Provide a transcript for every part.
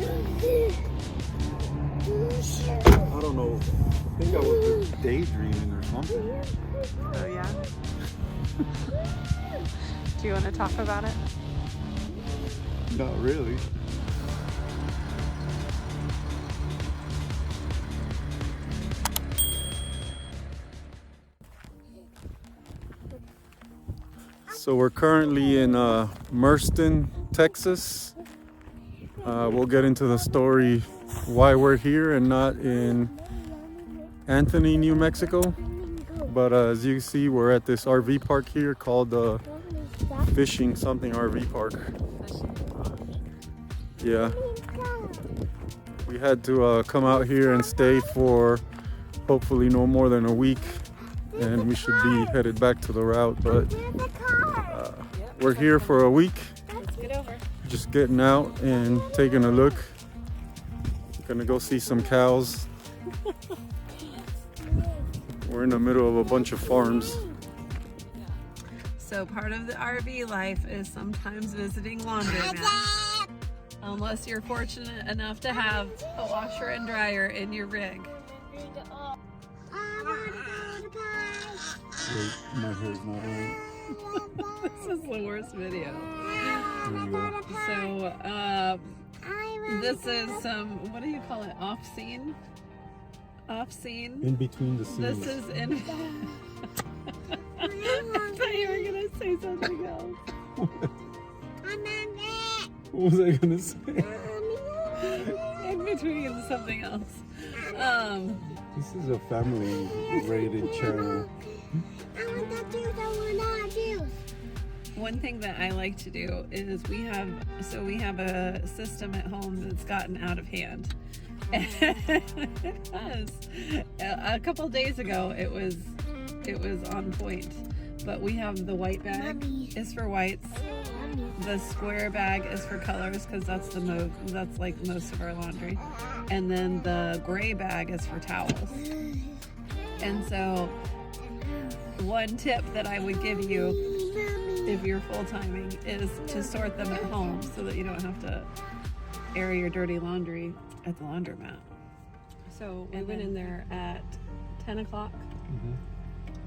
I don't know. I think I was just daydreaming or something. Oh yeah? Do you want to talk about it? Not really. So we're currently in Merced, Texas. We'll get into the story why we're here and not in Anthony, New Mexico. But as you see, we're at this RV park here called Fishing something RV park. Yeah. We had to come out here and stay for hopefully no more than a week, and we should be headed back to the route, but we're here for a week. Let's get over. Just getting out and taking a look. Gonna go see some cows. We're in the middle of a bunch of farms. So part of the RV life is sometimes visiting laundromats. Unless you're fortunate enough to have a washer and dryer in your rig. Wait, my hair's not right. This is the worst video. So, this is some, what do you call it? Off scene? Off scene? In between the scenes. This is in. I thought you were gonna say something else. What was I gonna say? In between something else. This is a family rated channel. One thing that I like to do is we have a system at home that's gotten out of hand. It has. A couple days ago it was on point, but we have the white bag is for whites, the square bag is for colors because that's like most of our laundry, and then the gray bag is for towels. And so one tip that I would give you if you're full-timing is to sort them at home so that you don't have to air your dirty laundry at the laundromat. So we went in there at 10 o'clock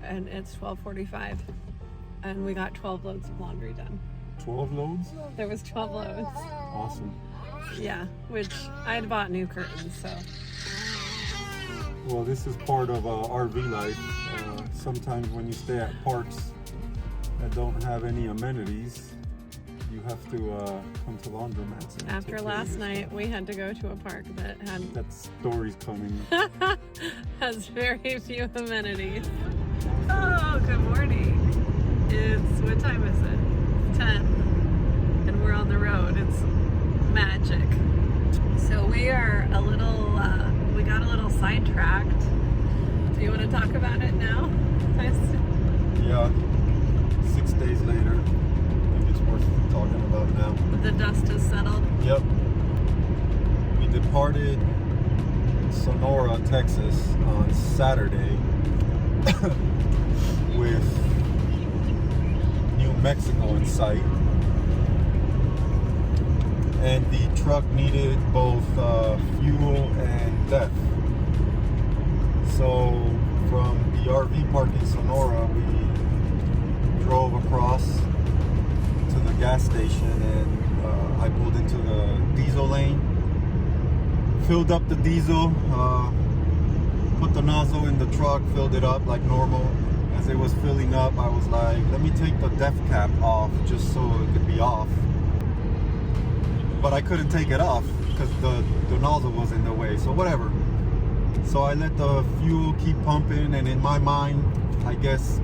and it's 12:45 and we got 12 loads of laundry done. 12 loads? There was 12 loads. Awesome. Yeah, which I had bought new curtains, so. Well, this is part of RV life. Sometimes when you stay at parks that don't have any amenities, you have to come to laundromats. And after last night, we had to go to a park that had... That story's coming. has very few amenities. Oh, good morning. What time is it? 10. And we're on the road. It's magic. So we are we got a little sidetracked. Do you want to talk about it now? Yeah. 6 days later. I think it's worth talking about now. The dust has settled. Yep. We departed Sonora, Texas on Saturday with New Mexico in sight. And the truck needed both fuel and depth. So from the RV park in Sonora, we drove across to the gas station and I pulled into the diesel lane, filled up the diesel, put the nozzle in the truck, filled it up like normal. As it was filling up, I was like, let me take the depth cap off just so it could be off. But I couldn't take it off because the nozzle was in the way, so whatever. So I let the fuel keep pumping, and in my mind, I guess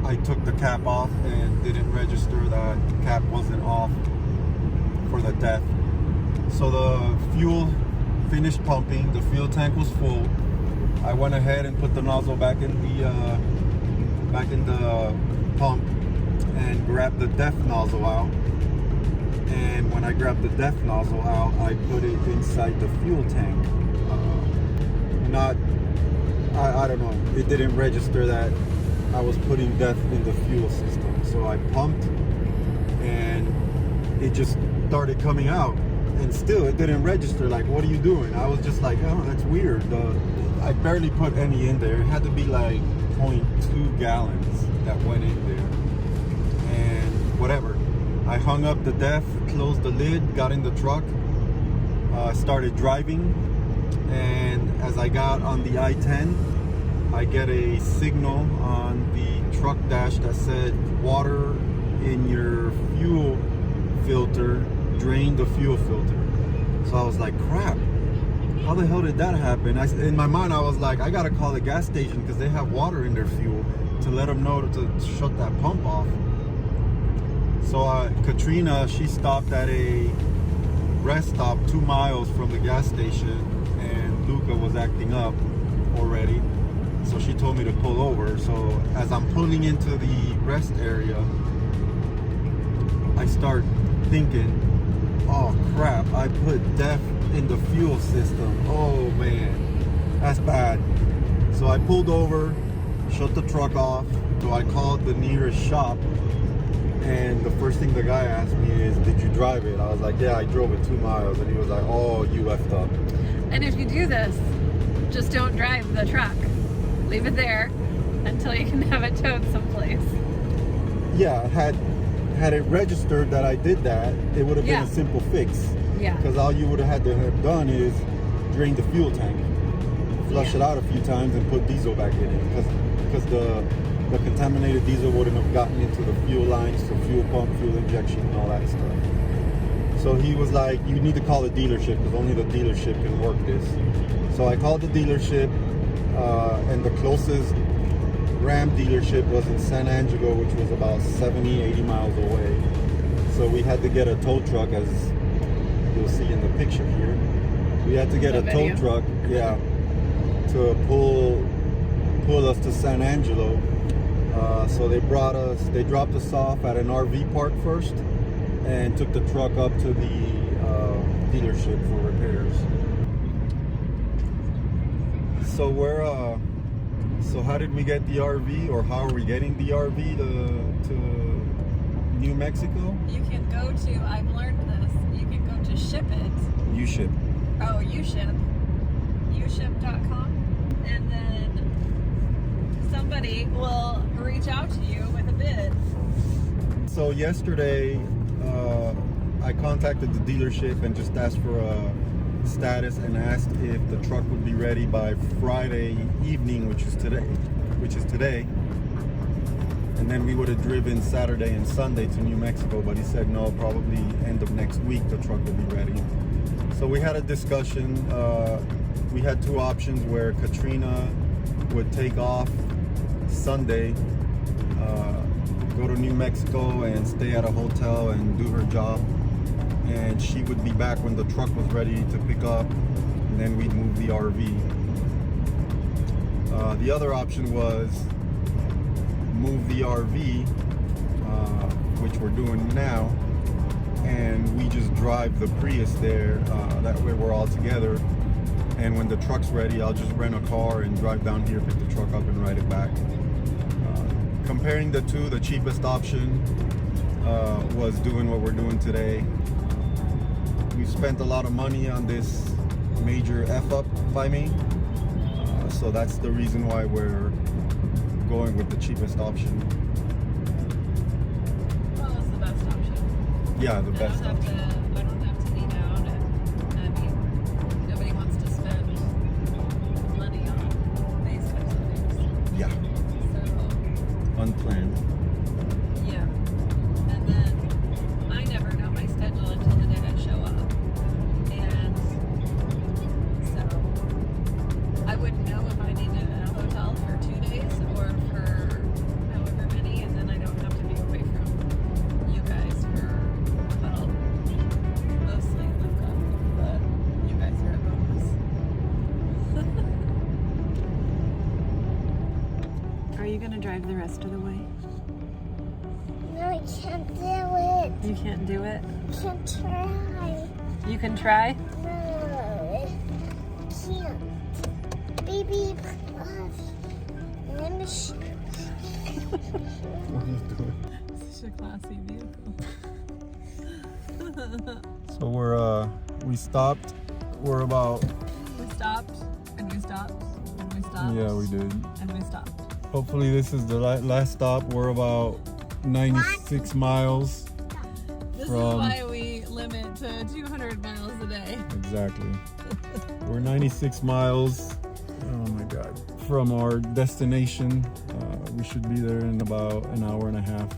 I took the cap off and didn't register that cap wasn't off for the depth. So the fuel finished pumping, the fuel tank was full. I went ahead and put the nozzle back in the pump and grabbed the depth nozzle out. And when I grabbed the depth nozzle out, I put it inside the fuel tank. I don't know, it didn't register that I was putting depth in the fuel system. So I pumped and it just started coming out. and still it didn't register. Like, what are you doing? I was just like, oh, that's weird. I barely put any in there. It had to be like 0.2 gallons that went in there. And whatever. I hung up the def, closed the lid, got in the truck, started driving. And as I got on the I-10, I get a signal on the truck dash that said water in your fuel filter, drain the fuel filter. So I was like, crap, how the hell did that happen? In my mind, I was like, I gotta call the gas station because they have water in their fuel to let them know to shut that pump off. So Katrina, she stopped at a rest stop 2 miles from the gas station, and Luca was acting up already. So she told me to pull over. So as I'm pulling into the rest area, I start thinking, oh crap, I put def in the fuel system. Oh man, that's bad. So I pulled over, shut the truck off. So I called the nearest shop, and the first thing the guy asked me is, did you drive it? I was like, yeah, I drove it 2 miles. And he was like, oh, you effed up. And if you do this, just don't drive the truck. Leave it there until you can have it towed someplace. Yeah, had it registered that I did that, it would have been a simple fix. Yeah. Because all you would have had to have done is drain the fuel tank, flush it out a few times, and put diesel back in it. Because the contaminated diesel wouldn't have gotten into the fuel lines, so fuel pump, fuel injection, and all that stuff. So he was like, you need to call the dealership because only the dealership can work this. So I called the dealership, and the closest Ram dealership was in San Angelo, which was about 70, 80 miles away. So we had to get a tow truck, as you'll see in the picture here. We had to get a tow truck, to pull us to San Angelo. So they dropped us off at an RV park first, and took the truck up to the dealership for repairs. So so how did we get the RV, or how are we getting the RV to New Mexico? You can go to, I've learned this, you can go to Ship It. UShip. Oh, UShip. UShip.com. And then somebody will reach out to you with a bid. So yesterday, I contacted the dealership and just asked for a status and asked if the truck would be ready by Friday evening, which is today. And then we would have driven Saturday and Sunday to New Mexico, but he said no, probably end of next week the truck will be ready. So we had a discussion. We had two options where Katrina would take off Sunday, go to New Mexico and stay at a hotel and do her job, and she would be back when the truck was ready to pick up, and then we'd move the RV. The other option was move the RV, which we're doing now, and we just drive the Prius there. That way we're all together, and when the truck's ready, I'll just rent a car and drive down here, pick the truck up, and ride it back. Comparing the two, the cheapest option was doing what we're doing today. We spent a lot of money on this major F-up by me, so that's the reason why we're going with the cheapest option. Well, it's the best option. Yeah, the best option. I don't have to lean out, and I mean, nobody wants to spend money on these types of things. Yeah. So, Unplanned. yeah. And then I never know my schedule until the day I show up. And so I wouldn't know if I needed a hotel for 2 days or for however many, and then I don't have to be away from you guys for, well, mostly Luca, but you guys are a bonus. Are you going to drive the rest of the way? No, I can't do it. You can't do it? Can't try. You can try? No, can't. Baby, let me show. What are you doing? Such a classy vehicle. So we're We stopped. We're about. We stopped and we stopped and we stopped. Yeah, we did. And we stopped. Hopefully this is the last stop. We're about 96 miles. This From- is why we limit to 200 miles a day. Exactly. We're 96 miles. Oh my God. From our destination. We should be there in about an hour and a half.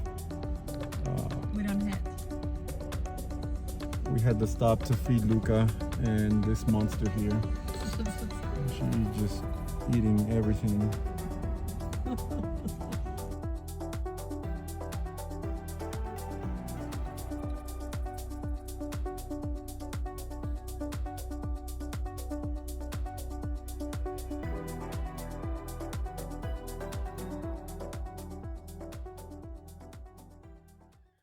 We don't hit. We had to stop to feed Luca and this monster here. She's just eating everything.